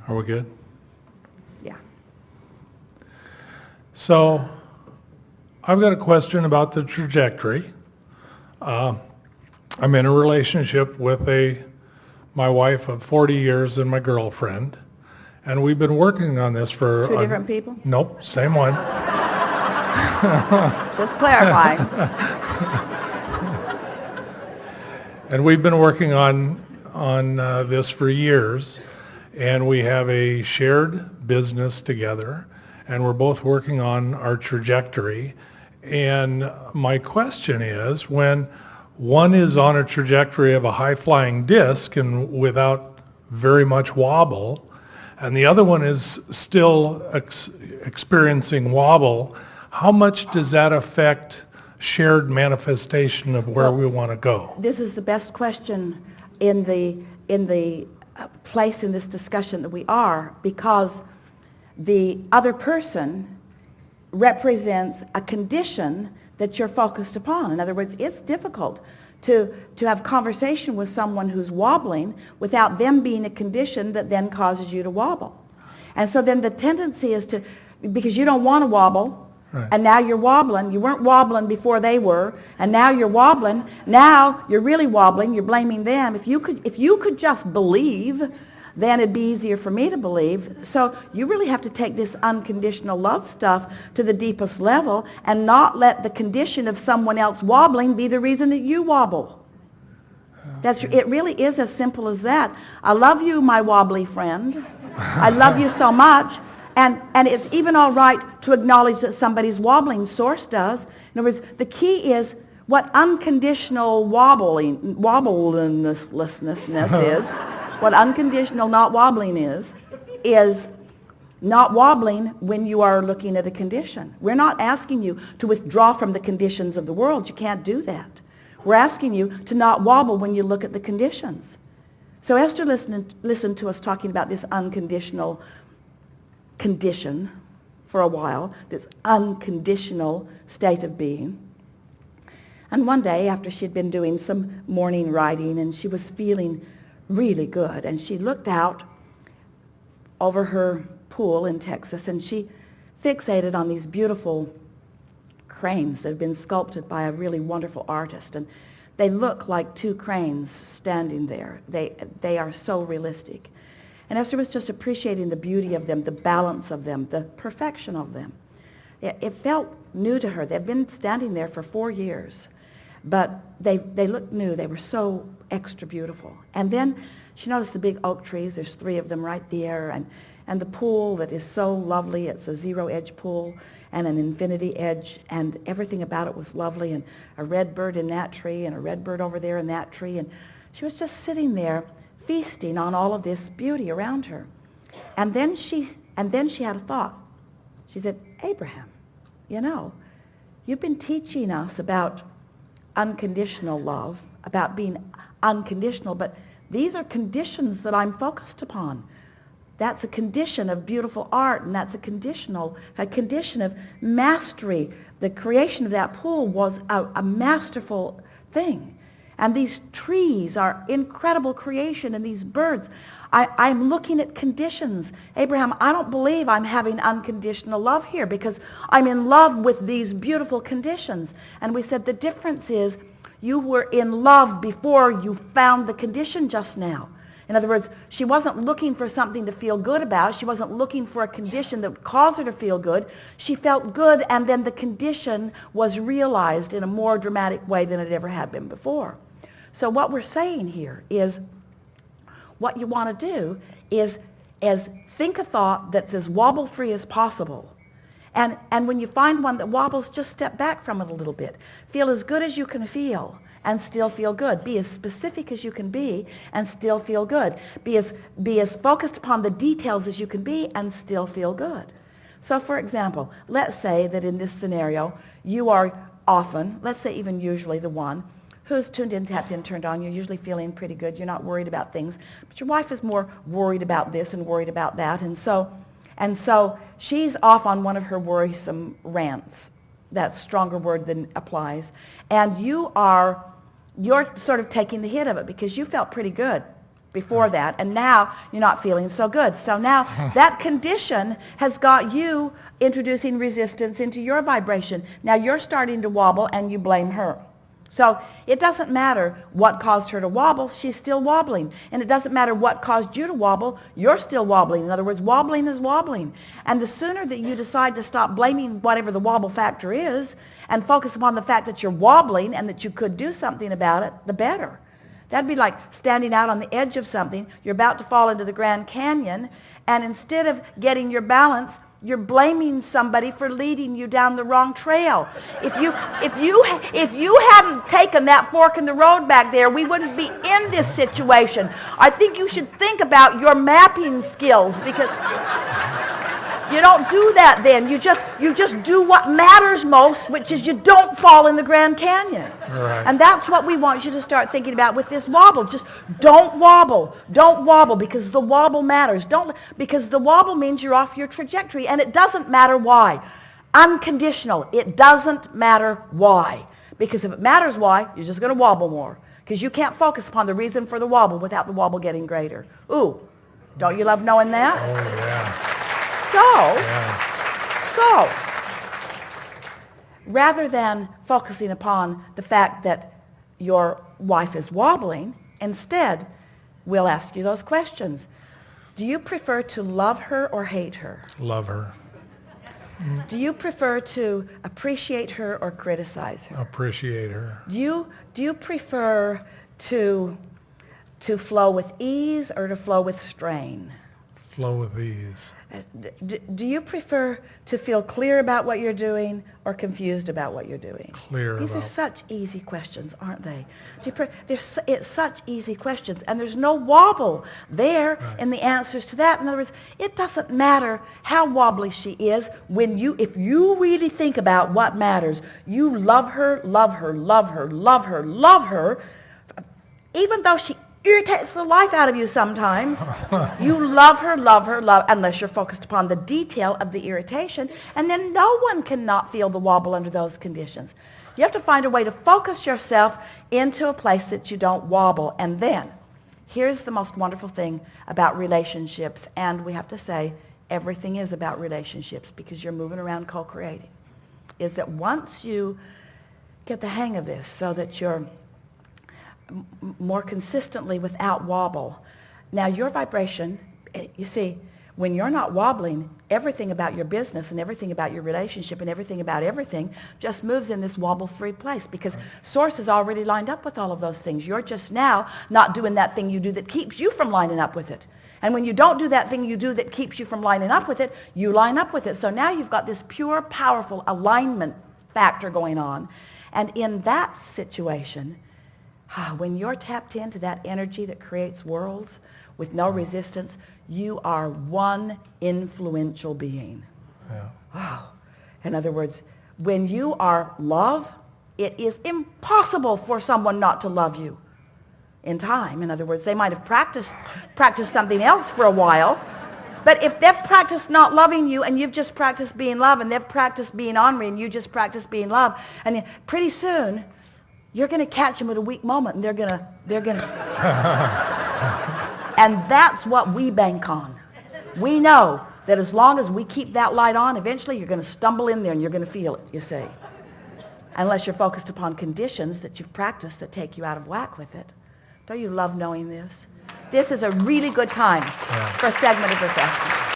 Are we good? Yeah. So I've got a question about the trajectory. I'm in a relationship with my wife of 40 years and my girlfriend, and we've been working on this for... Two different people? Nope, same one. Just clarifying. And we've been working on this for years, and we have a shared business together, and we're both working on our trajectory. And my question is, when one is on a trajectory of a high-flying disc and without very much wobble, and the other one is still experiencing wobble, how much does that affect shared manifestation of where we want to go? This is the best question in the place in this discussion that we are, because the other person represents a condition that you're focused upon. In other words, it's difficult to have conversation with someone who's wobbling without them being a condition that then causes you to wobble. And so then the tendency is to, because you don't want to wobble, right, and now you're wobbling. You weren't wobbling before they were, and now you're wobbling. Now you're really wobbling. You're blaming them. If you could just believe, then it'd be easier for me to believe. So you really have to take this unconditional love stuff to the deepest level and not let the condition of someone else wobbling be the reason that you wobble. It really is as simple as that. I love you, my wobbly friend. I love you so much. And it's even all right to acknowledge that somebody's wobbling. Source does. In other words, the key is what unconditional wobblinglessness is. What unconditional not wobbling is not wobbling when you are looking at a condition. We're not asking you to withdraw from the conditions of the world. You can't do that. We're asking you to not wobble when you look at the conditions. So Esther listened to us talking about this unconditional condition for a while, this unconditional state of being. And one day, after she'd been doing some morning writing and she was feeling really good, and she looked out over her pool in Texas, and she fixated on these beautiful cranes that had been sculpted by a really wonderful artist, and they look like two cranes standing there. They are so realistic. And Esther was just appreciating the beauty of them, the balance of them, the perfection of them. It felt new to her. They'd been standing there for 4 years, but they looked new. They were so extra beautiful. And then she noticed the big oak trees. There's 3 of them right there. And the pool that is so lovely. It's a zero-edge pool and an infinity edge, and everything about it was lovely, and a red bird in that tree and a red bird over there in that tree. And she was just sitting there feasting on all of this beauty around her. And then she had a thought. She said, Abraham, you've been teaching us about unconditional love, about being unconditional, but these are conditions that I'm focused upon. That's a condition of beautiful art, and that's a condition of mastery. The creation of that pool was a masterful thing. And these trees are incredible creation, and these birds. I'm looking at conditions. Abraham, I don't believe I'm having unconditional love here because I'm in love with these beautiful conditions. And we said the difference is you were in love before you found the condition just now. In other words, she wasn't looking for something to feel good about. She wasn't looking for a condition that would cause her to feel good. She felt good, and then the condition was realized in a more dramatic way than it ever had been before. So what we're saying here is what you want to do is think a thought that's as wobble-free as possible. And when you find one that wobbles, just step back from it a little bit. Feel as good as you can feel and still feel good. Be as specific as you can be and still feel good. Be as focused upon the details as you can be and still feel good. So for example, let's say that in this scenario, you are often, let's say even usually the one who's tuned in, tapped in, turned on. You're usually feeling pretty good. You're not worried about things. But your wife is more worried about this and worried about that. And so she's off on one of her worrisome rants. That's a stronger word than applies. And you're sort of taking the hit of it because you felt pretty good before that, and now you're not feeling so good. So now that condition has got you introducing resistance into your vibration. Now you're starting to wobble and you blame her. So it doesn't matter what caused her to wobble, she's still wobbling. And it doesn't matter what caused you to wobble, you're still wobbling. In other words, wobbling is wobbling. And the sooner that you decide to stop blaming whatever the wobble factor is and focus upon the fact that you're wobbling and that you could do something about it, the better. That'd be like standing out on the edge of something. You're about to fall into the Grand Canyon, and instead of getting your balance, you're blaming somebody for leading you down the wrong trail. If you hadn't taken that fork in the road back there, we wouldn't be in this situation. I think you should think about your mapping skills, because you don't do that then. You just do what matters most, which is you don't fall in the Grand Canyon. Right. And that's what we want you to start thinking about with this wobble. Just don't wobble. Don't wobble, because the wobble matters. Because the wobble means you're off your trajectory, and it doesn't matter why. Unconditional. It doesn't matter why. Because if it matters why, you're just going to wobble more. Because you can't focus upon the reason for the wobble without the wobble getting greater. Ooh, don't you love knowing that? Oh, yeah. So, rather than focusing upon the fact that your wife is wobbling, instead, we'll ask you those questions. Do you prefer to love her or hate her? Love her. Do you prefer to appreciate her or criticize her? Appreciate her. Do you prefer to flow with ease or to flow with strain? Flow with ease. Do you prefer to feel clear about what you're doing or confused about what you're doing? Clear These are about. such easy questions, aren't they? It's such easy questions, and there's no wobble there in the answers to that. In other words, it doesn't matter how wobbly she is if you really think about what matters. You love her, love her, love her, love her, love her, even though she irritates the life out of you sometimes. You love her, unless you're focused upon the detail of the irritation, and then no one cannot feel the wobble under those conditions. You have to find a way to focus yourself into a place that you don't wobble. And then, here's the most wonderful thing about relationships, and we have to say everything is about relationships because you're moving around co-creating, is that once you get the hang of this so that you're more consistently without wobble. Now your vibration, you see, when you're not wobbling, everything about your business and everything about your relationship and everything about everything just moves in this wobble-free place because Source is already lined up with all of those things. You're just now not doing that thing you do that keeps you from lining up with it. And when you don't do that thing you do that keeps you from lining up with it, you line up with it. So now you've got this pure, powerful alignment factor going on. And in that situation, when you're tapped into that energy that creates worlds with no resistance, you are one influential being. Yeah. Wow. In other words, when you are love, it is impossible for someone not to love you in time. In other words, they might have practiced something else for a while, but if they've practiced not loving you and you've just practiced being love, and they've practiced being ornery and you just practiced being love, and pretty soon you're going to catch them at a weak moment, and they're going to and that's what we bank on. We know that as long as we keep that light on, eventually you're going to stumble in there and you're going to feel it, you see. Unless you're focused upon conditions that you've practiced that take you out of whack with it. Don't you love knowing this? This is a really good time for a segment of refreshment.